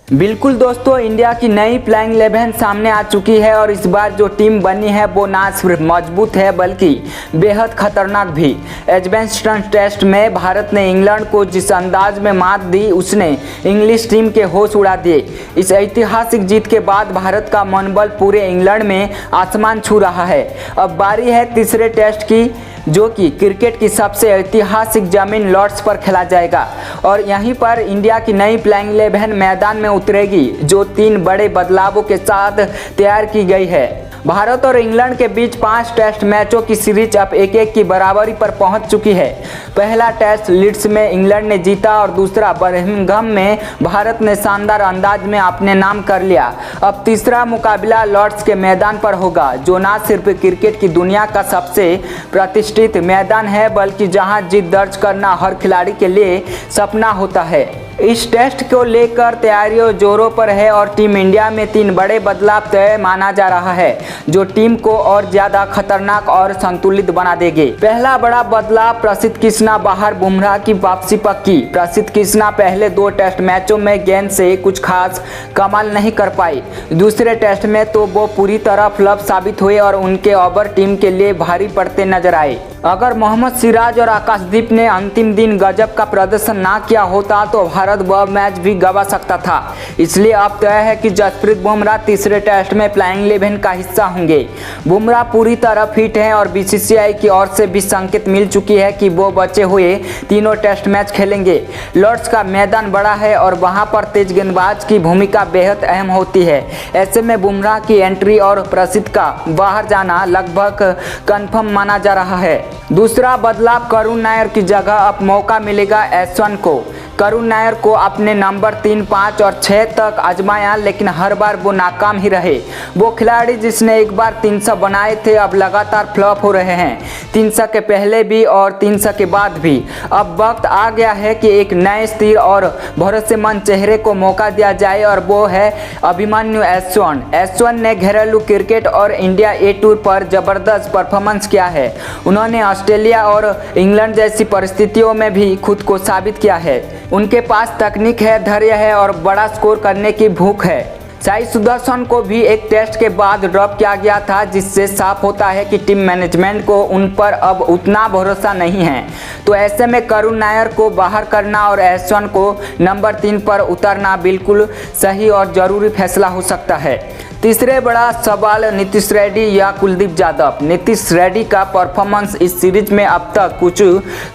बिल्कुल दोस्तों, इंडिया की नई प्लेइंग 11 सामने आ चुकी है और इस बार जो टीम बनी है वो ना सिर्फ मजबूत है बल्कि बेहद खतरनाक भी। एजबेस्टन टेस्ट में भारत ने इंग्लैंड को जिस अंदाज में मात दी उसने इंग्लिश टीम के होश उड़ा दिए। इस ऐतिहासिक जीत के बाद भारत का मनोबल पूरे इंग्लैंड में आसमान छू रहा है। अब बारी है तीसरे टेस्ट की, जो कि क्रिकेट की सबसे ऐतिहासिक जमीन लॉर्ड्स पर खेला जाएगा और यहीं पर इंडिया की नई प्लेइंग 11 मैदान में उतरेगी, जो 3 बड़े बदलावों के साथ तैयार की गई है। भारत और इंग्लैंड के बीच 5 टेस्ट मैचों की सीरीज अब 1-1 की बराबरी पर पहुंच चुकी है। पहला टेस्ट लीड्स में इंग्लैंड ने जीता और दूसरा बर्मिंघम में भारत ने शानदार अंदाज में अपने नाम कर लिया। अब तीसरा मुकाबला लॉर्ड्स के मैदान पर होगा, जो न सिर्फ क्रिकेट की दुनिया का सबसे प्रतिष्ठित मैदान है बल्कि जहां जीत दर्ज करना हर खिलाड़ी के लिए सपना होता है। इस टेस्ट को लेकर तैयारियों जोरों पर है और टीम इंडिया में 3 बड़े बदलाव तय माना जा रहा है, जो टीम को और ज्यादा खतरनाक और संतुलित बना देंगे। पहला बड़ा बदलाव, प्रसिद्ध कृष्णा बाहर, बुमराह की वापसी पक्की। प्रसिद्ध कृष्णा पहले 2 टेस्ट मैचों में गेंद से कुछ खास कमाल नहीं कर पाई। दूसरे टेस्ट में तो वो पूरी तरह फ्लॉप साबित हुए और उनके ओवर टीम के लिए भारी पड़ते नजर आए। अगर मोहम्मद सिराज और आकाशदीप ने अंतिम दिन गजब का प्रदर्शन ना किया होता तो भारत वह मैच भी गंवा सकता था। इसलिए अब तय है कि जसप्रीत बुमराह तीसरे टेस्ट में प्लेइंग 11 का हिस्सा होंगे। बुमराह पूरी तरह फिट हैं और बीसीसीआई की ओर से भी संकेत मिल चुकी है कि वो बचे हुए तीनों टेस्ट मैच खेलेंगे। लॉर्ड्स का मैदान बड़ा है और वहां पर तेज गेंदबाज की भूमिका बेहद अहम होती है। ऐसे में बुमराह की एंट्री और प्रसिद्ध का बाहर जाना लगभग कन्फर्म माना जा रहा है। दूसरा बदलाव, करुण नायर की जगह अब मौका मिलेगा एश्वन को। करुण नायर को अपने नंबर 3, 5 और 6 तक आजमाया, लेकिन हर बार वो नाकाम ही रहे। वो खिलाड़ी जिसने एक बार 300 बनाए थे अब लगातार फ्लॉप हो रहे हैं, 300 के पहले भी और 300 के बाद भी। अब वक्त आ गया है कि एक नए स्थिर और भरोसेमंद चेहरे को मौका दिया जाए और वो है अभिमन्यु एश्वन। एश्वन ने घरेलू क्रिकेट और इंडिया ए टूर पर जबरदस्त परफॉर्मेंस किया है। उन्होंने ऑस्ट्रेलिया और इंग्लैंड जैसी परिस्थितियों में भी खुद को साबित किया है। उनके पास तकनीक है, धैर्य है और बड़ा स्कोर करने की भूख है। साई सुदर्शन को भी एक टेस्ट के बाद ड्रॉप किया गया था, जिससे साफ होता है कि टीम मैनेजमेंट को उन पर अब उतना भरोसा नहीं है। तो ऐसे में करुण नायर को बाहर करना और एश्वन को नंबर 3 पर उतारना बिल्कुल सही और जरूरी फैसला हो सकता है। तीसरे बड़ा सवाल, नीतीश रेड्डी या कुलदीप यादव। नीतीश रेड्डी का परफॉर्मेंस इस सीरीज में अब तक कुछ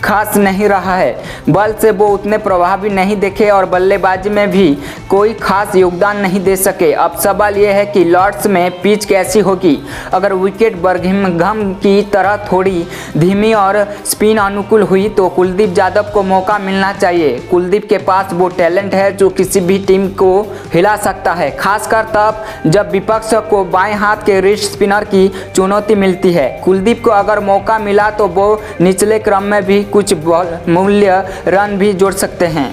खास नहीं रहा है। बल से वो उतने प्रभावी नहीं दिखे और बल्लेबाजी में भी कोई खास योगदान नहीं दे सके। अब सवाल यह है कि लॉर्ड्स में पिच कैसी होगी। अगर विकेट बर्मिंघम की तरह थोड़ी धीमी और स्पिन अनुकूल हुई तो कुलदीप यादव को मौका मिलना चाहिए। कुलदीप के पास वो टैलेंट है जो किसी भी टीम को हिला सकता है, खासकर तब जब विपक्ष को बाएं हाथ के रिस्ट स्पिनर की चुनौती मिलती है। कुलदीप को अगर मौका मिला तो वो निचले क्रम में भी कुछ मूल्य रन भी जोड़ सकते हैं।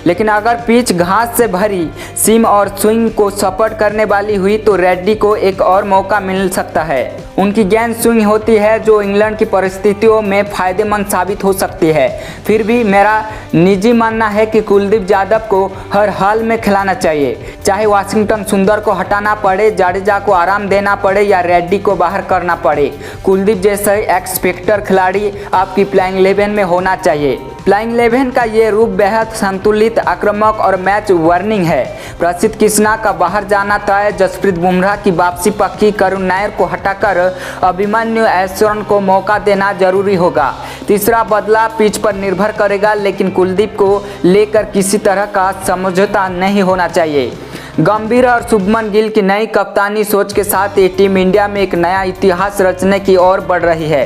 लेकिन अगर पिच घास से भरी सीम और स्विंग को सपोर्ट करने वाली हुई तो रेड्डी को एक और मौका मिल सकता है। उनकी गेंद स्विंग होती है जो इंग्लैंड की परिस्थितियों में फायदेमंद साबित हो सकती है। फिर भी मेरा निजी मानना है कि कुलदीप यादव को हर हाल में खिलाना चाहिए, चाहे वाशिंगटन सुंदर को हटाना पड़े, जाडेजा को आराम देना पड़े या रेड्डी को बाहर करना पड़े। कुलदीप जैसे एक्स फैक्टर खिलाड़ी आपकी प्लेइंग 11 में होना चाहिए। प्लेइंग 11 का ये रूप बेहद संतुलित, आक्रामक और मैच वार्निंग है। प्रसिद्ध कृष्णा का बाहर जाना तय, जसप्रीत बुमराह की वापसी पक्की, करुण नायर को हटाकर अभिमन्यु एश्वन को मौका देना जरूरी होगा। तीसरा बदलाव पिच पर निर्भर करेगा, लेकिन कुलदीप को लेकर किसी तरह का समझौता नहीं होना चाहिए। गंभीर और शुभमन गिल की नई कप्तानी सोच के साथ ये टीम इंडिया में एक नया इतिहास रचने की ओर बढ़ रही है।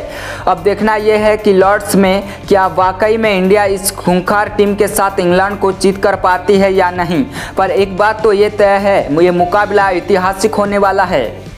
अब देखना यह है कि लॉर्ड्स में क्या वाकई में इंडिया इस खूंखार टीम के साथ इंग्लैंड को जीत कर पाती है या नहीं। पर एक बात तो ये तय है, ये मुकाबला ऐतिहासिक होने वाला है।